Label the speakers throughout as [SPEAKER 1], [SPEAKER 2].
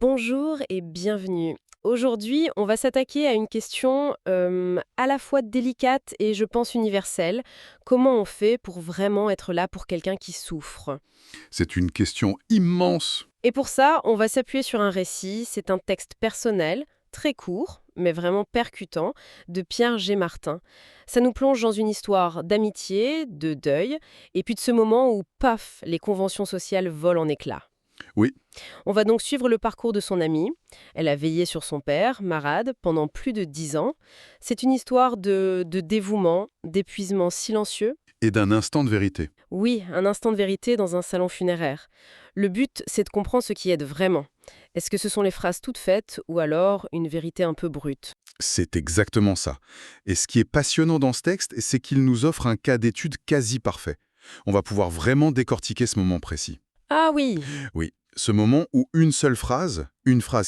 [SPEAKER 1] Bonjour et bienvenue. Aujourd'hui, on va s'attaquer à une question à la fois délicate et je pense universelle. Comment on fait pour vraiment être là pour quelqu'un qui souffre?
[SPEAKER 2] C'est une question immense.
[SPEAKER 1] Et pour ça, on va s'appuyer sur un récit. C'est un texte personnel, très court, mais vraiment percutant, de Pierre G. Martin. Ça nous plonge dans une histoire d'amitié, de deuil, et puis de ce moment où, paf, les conventions sociales volent en éclats.
[SPEAKER 2] Oui,
[SPEAKER 1] On va donc suivre le parcours de son amie. Elle a veillé sur son père, Marad, pendant plus de 10 ans. C'est une histoire de dévouement, d'épuisement silencieux.
[SPEAKER 2] et d'un instant de vérité.
[SPEAKER 1] Oui, un instant de vérité dans un salon funéraire. Le but, c'est de comprendre ce qui aide vraiment. Est-ce que ce sont les phrases toutes faites ou alors une vérité un peu brute?
[SPEAKER 2] C'est exactement ça. Et ce qui est passionnant dans ce texte, c'est qu'il nous offre un cas d'étude quasi parfait. On va pouvoir vraiment décortiquer ce moment précis.
[SPEAKER 1] Ah oui.
[SPEAKER 2] Oui, ce moment où une phrase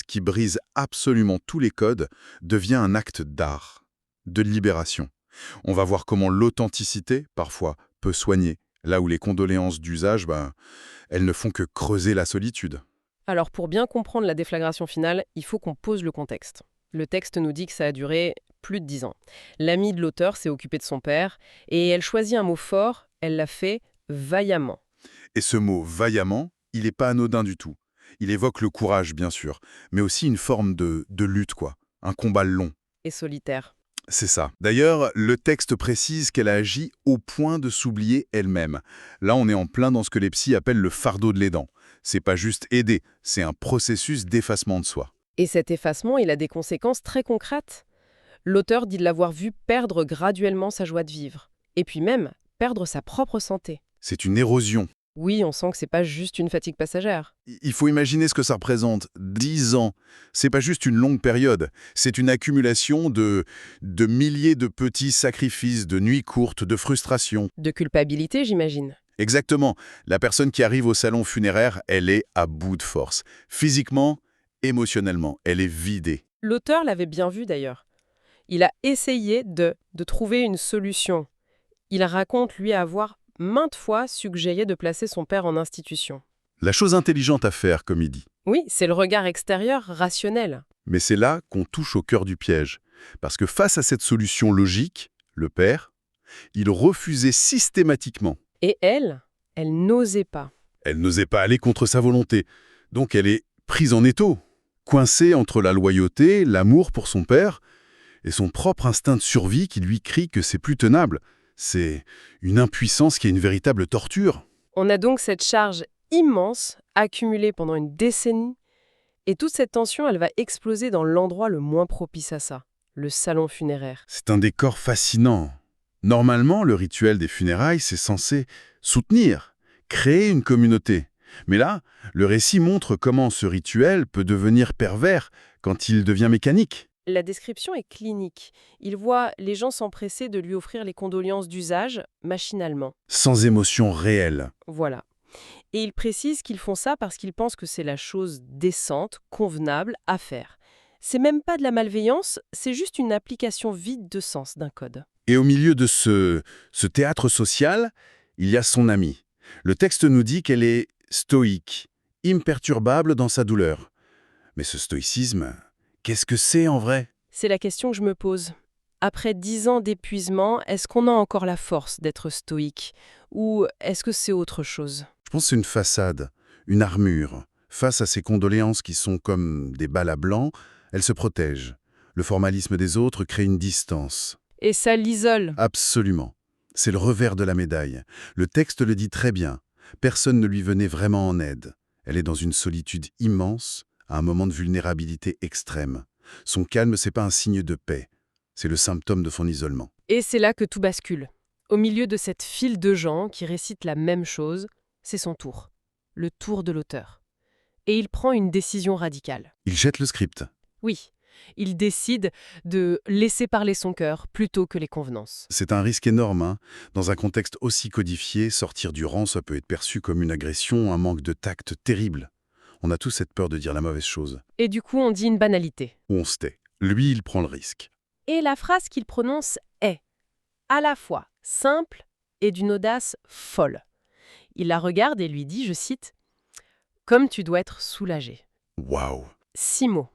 [SPEAKER 2] qui brise absolument tous les codes, devient un acte d'art, de libération. On va voir comment l'authenticité, parfois, peut soigner, là où les condoléances d'usage, elles ne font que creuser la solitude.
[SPEAKER 1] Alors pour bien comprendre la déflagration finale, il faut qu'on pose le contexte. Le texte nous dit que ça a duré plus de 10 ans. L'amie de l'auteur s'est occupée de son père et elle choisit un mot fort, elle l'a fait vaillamment
[SPEAKER 2] Et ce mot vaillamment, il n'est pas anodin du tout. Il évoque le courage, bien sûr, mais aussi une forme de lutte, quoi. Un combat long.
[SPEAKER 1] et solitaire.
[SPEAKER 2] C'est ça. D'ailleurs, le texte précise qu'elle a agi au point de s'oublier elle-même. Là, on est en plein dans ce que les psys appellent le fardeau de l'aidant. C'est pas juste aider, c'est un processus d'effacement de soi.
[SPEAKER 1] Et cet effacement, il a des conséquences très concrètes. L'auteur dit de l'avoir vu perdre graduellement sa joie de vivre. Et puis même, perdre sa propre santé.
[SPEAKER 2] C'est une érosion.
[SPEAKER 1] Oui, on sent que c'est pas juste une fatigue passagère.
[SPEAKER 2] Il faut imaginer ce que ça représente. 10 ans. C'est pas juste une longue période. C'est une accumulation de milliers de petits sacrifices, de nuits courtes, de frustrations.
[SPEAKER 1] De culpabilité, j'imagine.
[SPEAKER 2] Exactement. La personne qui arrive au salon funéraire, elle est à bout de force. Physiquement, émotionnellement, elle est vidée.
[SPEAKER 1] L'auteur l'avait bien vu d'ailleurs. Il a essayé de trouver une solution. Il raconte, lui, avoir maintes fois suggéré de placer son père en institution.
[SPEAKER 2] La chose intelligente à faire, comme il dit.
[SPEAKER 1] Oui, c'est le regard extérieur rationnel.
[SPEAKER 2] Mais c'est là qu'on touche au cœur du piège. Parce que face à cette solution logique, le père, il refusait systématiquement.
[SPEAKER 1] Et elle n'osait pas.
[SPEAKER 2] Elle n'osait pas aller contre sa volonté. Donc elle est prise en étau, coincée entre la loyauté, l'amour pour son père, et son propre instinct de survie qui lui crie que c'est plus tenable. C'est une impuissance qui est une véritable torture.
[SPEAKER 1] On a donc cette charge immense accumulée pendant une décennie, et toute cette tension, elle va exploser dans l'endroit le moins propice à ça, le salon funéraire.
[SPEAKER 2] C'est un décor fascinant. Normalement, le rituel des funérailles, c'est censé soutenir, créer une communauté. Mais là, le récit montre comment ce rituel peut devenir pervers quand il devient mécanique.
[SPEAKER 1] La description est clinique. Il voit les gens s'empresser de lui offrir les condoléances d'usage machinalement.
[SPEAKER 2] Sans émotion réelle.
[SPEAKER 1] Voilà. Et il précise qu'ils font ça parce qu'ils pensent que c'est la chose décente, convenable à faire. C'est même pas de la malveillance, c'est juste une application vide de sens d'un code.
[SPEAKER 2] Et au milieu de ce théâtre social, il y a son amie. Le texte nous dit qu'elle est stoïque, imperturbable dans sa douleur. Mais ce stoïcisme, qu'est-ce que c'est en vrai?
[SPEAKER 1] C'est la question que je me pose. Après 10 ans d'épuisement, est-ce qu'on a encore la force d'être stoïque? Ou est-ce que c'est autre chose?
[SPEAKER 2] Je pense que c'est une façade, une armure. Face à ces condoléances qui sont comme des balles à blanc, elle se protège. Le formalisme des autres crée une distance.
[SPEAKER 1] Et ça l'isole.
[SPEAKER 2] Absolument. C'est le revers de la médaille. Le texte le dit très bien. Personne ne lui venait vraiment en aide. Elle est dans une solitude immense, à un moment de vulnérabilité extrême. Son calme, c'est pas un signe de paix. C'est le symptôme de son isolement.
[SPEAKER 1] Et c'est là que tout bascule. Au milieu de cette file de gens qui récitent la même chose, c'est son tour. Le tour de l'auteur. Et il prend une décision radicale.
[SPEAKER 2] Il jette le script.
[SPEAKER 1] Oui, il décide de laisser parler son cœur plutôt que les convenances.
[SPEAKER 2] C'est un risque énorme, hein. Dans un contexte aussi codifié, sortir du rang, ça peut être perçu comme une agression, un manque de tact terrible. On a tous cette peur de dire la mauvaise chose.
[SPEAKER 1] Et du coup, on dit une banalité.
[SPEAKER 2] Ou on se tait. Lui, il prend le risque.
[SPEAKER 1] Et la phrase qu'il prononce est à la fois simple et d'une audace folle. Il la regarde et lui dit, je cite, « Comme tu dois être soulagé.
[SPEAKER 2] Waouh!
[SPEAKER 1] 6 mots.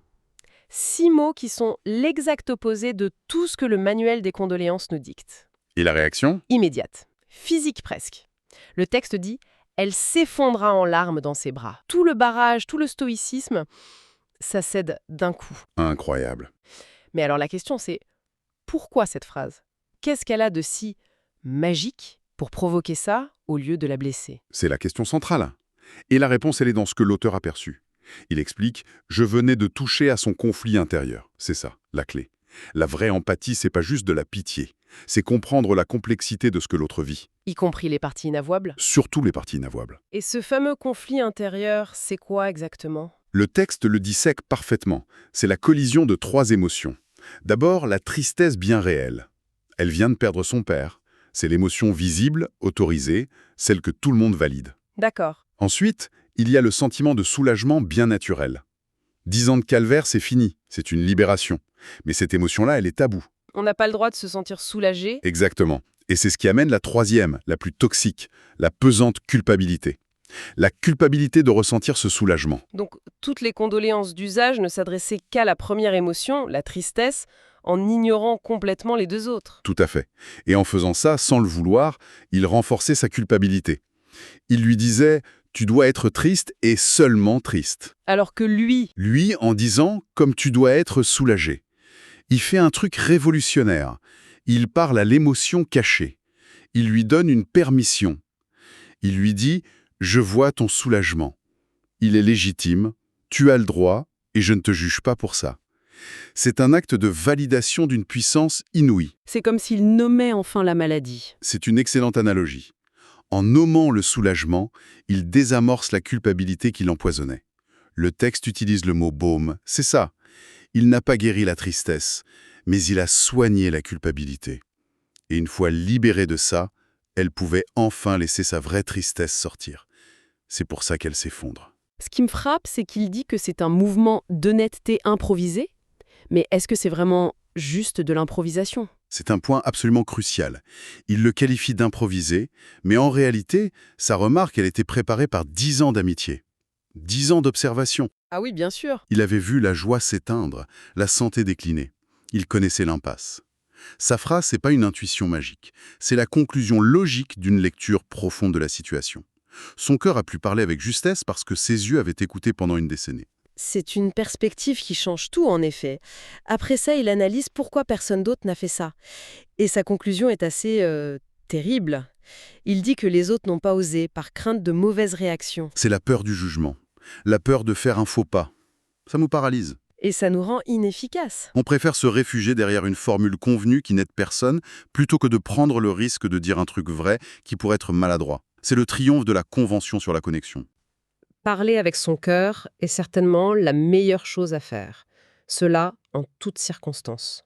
[SPEAKER 1] 6 mots qui sont l'exact opposé de tout ce que le manuel des condoléances nous dicte.
[SPEAKER 2] Et la réaction?
[SPEAKER 1] Immédiate, physique presque. Le texte dit « Elle s'effondra en larmes dans ses bras ». Tout le barrage, tout le stoïcisme, ça cède d'un coup.
[SPEAKER 2] Incroyable.
[SPEAKER 1] Mais alors la question c'est, pourquoi cette phrase? Qu'est-ce qu'elle a de si magique pour provoquer ça au lieu de la blesser?
[SPEAKER 2] C'est la question centrale. Et la réponse, elle est dans ce que l'auteur a perçu. Il explique « Je venais de toucher à son conflit intérieur ». C'est ça, la clé. La vraie empathie, c'est pas juste de la pitié. C'est comprendre la complexité de ce que l'autre vit.
[SPEAKER 1] Y compris les parties inavouables?
[SPEAKER 2] Surtout les parties inavouables.
[SPEAKER 1] Et ce fameux conflit intérieur, c'est quoi exactement?
[SPEAKER 2] Le texte le dissèque parfaitement. C'est la collision de 3 émotions. D'abord, la tristesse bien réelle. Elle vient de perdre son père. C'est l'émotion visible, autorisée, celle que tout le monde valide.
[SPEAKER 1] D'accord.
[SPEAKER 2] Ensuite, il y a le sentiment de soulagement bien naturel. 10 ans de calvaire, c'est fini, c'est une libération. Mais cette émotion-là, elle est taboue.
[SPEAKER 1] On n'a pas le droit de se sentir soulagé?
[SPEAKER 2] Exactement. Et c'est ce qui amène la 3e, la plus toxique, la pesante culpabilité. La culpabilité de ressentir ce soulagement.
[SPEAKER 1] Donc, toutes les condoléances d'usage ne s'adressaient qu'à la première émotion, la tristesse, en ignorant complètement les 2 autres.
[SPEAKER 2] Tout à fait. Et en faisant ça, sans le vouloir, il renforçait sa culpabilité. Il lui disait « Tu dois être triste et seulement triste ».
[SPEAKER 1] Alors que lui,
[SPEAKER 2] En disant « Comme tu dois être soulagé ». Il fait un truc révolutionnaire. Il parle à l'émotion cachée. Il lui donne une permission. Il lui dit « Je vois ton soulagement. Il est légitime, tu as le droit, et je ne te juge pas pour ça ». C'est un acte de validation d'une puissance inouïe.
[SPEAKER 1] c'est comme s'il nommait enfin la maladie.
[SPEAKER 2] C'est une excellente analogie. En nommant le soulagement, il désamorce la culpabilité qui l'empoisonnait. Le texte utilise le mot « baume », c'est ça. Il n'a pas guéri la tristesse, mais il a soigné la culpabilité. Et une fois libérée de ça, elle pouvait enfin laisser sa vraie tristesse sortir. C'est pour ça qu'elle s'effondre.
[SPEAKER 1] Ce qui me frappe, c'est qu'il dit que c'est un mouvement d'honnêteté improvisé. Mais est-ce que c'est vraiment juste de l'improvisation?
[SPEAKER 2] C'est un point absolument crucial. Il le qualifie d'improvisé, mais en réalité, sa remarque, elle était préparée par 10 ans d'amitié. 10 ans d'observation.
[SPEAKER 1] Ah oui, bien sûr.
[SPEAKER 2] Il avait vu la joie s'éteindre, la santé décliner. Il connaissait l'impasse. Sa phrase, c'est pas une intuition magique. C'est la conclusion logique d'une lecture profonde de la situation. Son cœur a pu parler avec justesse parce que ses yeux avaient écouté pendant une décennie.
[SPEAKER 1] C'est une perspective qui change tout, en effet. Après ça, il analyse pourquoi personne d'autre n'a fait ça. Et sa conclusion est assez terrible. Il dit que les autres n'ont pas osé par crainte de mauvaises réactions.
[SPEAKER 2] C'est la peur du jugement, la peur de faire un faux pas. Ça nous paralyse.
[SPEAKER 1] Et ça nous rend inefficaces.
[SPEAKER 2] On préfère se réfugier derrière une formule convenue qui n'aide personne, plutôt que de prendre le risque de dire un truc vrai qui pourrait être maladroit. C'est le triomphe de la convention sur la connexion.
[SPEAKER 1] Parler avec son cœur est certainement la meilleure chose à faire. Cela en toutes circonstances.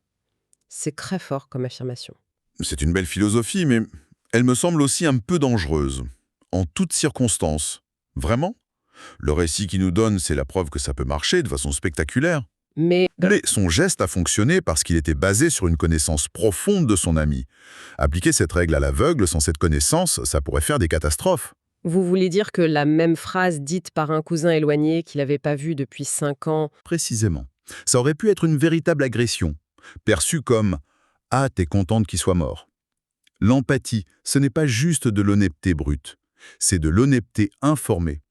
[SPEAKER 1] C'est très fort comme affirmation.
[SPEAKER 3] C'est une belle philosophie, mais elle me semble aussi un peu dangereuse. En toutes circonstances. Vraiment? Le récit qu'il nous donne, c'est la preuve que ça peut marcher de façon spectaculaire.
[SPEAKER 1] Mais
[SPEAKER 3] Son geste a fonctionné parce qu'il était basé sur une connaissance profonde de son ami. Appliquer cette règle à l'aveugle sans cette connaissance, ça pourrait faire des catastrophes.
[SPEAKER 1] vous voulez dire que la même phrase dite par un cousin éloigné qu'il n'avait pas vu depuis 5 ans,
[SPEAKER 3] Précisément. Ça aurait pu être une véritable agression, perçue comme « Ah, t'es contente qu'il soit mort ». L'empathie, ce n'est pas juste de l'honnêteté brute, c'est de l'honnêteté informée.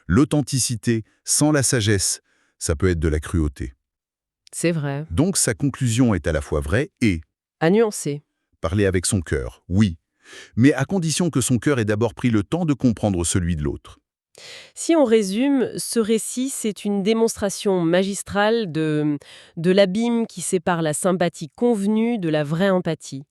[SPEAKER 3] L'authenticité, sans la sagesse, ça peut être de la cruauté.
[SPEAKER 1] c'est vrai,
[SPEAKER 3] Donc sa conclusion est à la fois vraie et
[SPEAKER 1] à nuancer.
[SPEAKER 3] parler avec son cœur, oui, mais à condition que son cœur ait d'abord pris le temps de comprendre celui de l'autre.
[SPEAKER 1] Si on résume, ce récit, c'est une démonstration magistrale de l'abîme qui sépare la sympathie convenue de la vraie empathie.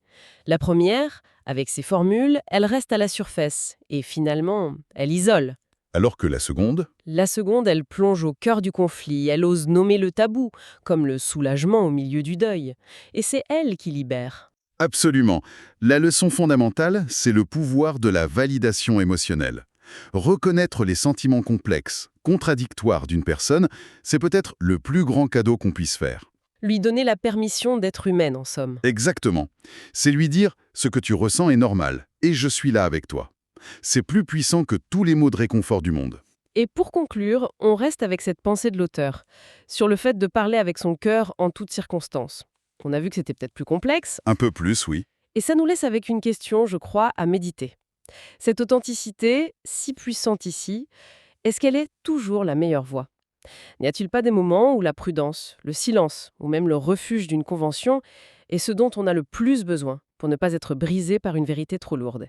[SPEAKER 1] La première, avec ses formules, elle reste à la surface et finalement, elle isole.
[SPEAKER 3] Alors que la seconde,
[SPEAKER 1] La seconde, elle plonge au cœur du conflit, elle ose nommer le tabou, comme le soulagement au milieu du deuil. Et c'est elle qui libère.
[SPEAKER 2] Absolument. La leçon fondamentale, c'est le pouvoir de la validation émotionnelle. Reconnaître les sentiments complexes, contradictoires d'une personne, c'est peut-être le plus grand cadeau qu'on puisse faire.
[SPEAKER 1] Lui donner la permission d'être humaine, en somme.
[SPEAKER 2] Exactement. C'est lui dire « ce que tu ressens est normal, et je suis là avec toi ». C'est plus puissant que tous les mots de réconfort du monde.
[SPEAKER 1] Et pour conclure, on reste avec cette pensée de l'auteur, sur le fait de parler avec son cœur en toutes circonstances. On a vu que c'était peut-être plus complexe,
[SPEAKER 2] Un peu plus, oui.
[SPEAKER 1] et ça nous laisse avec une question, je crois, à méditer. Cette authenticité, si puissante ici, est-ce qu'elle est toujours la meilleure voie? N'y a-t-il pas des moments où la prudence, le silence, ou même le refuge d'une convention est ce dont on a le plus besoin pour ne pas être brisé par une vérité trop lourde?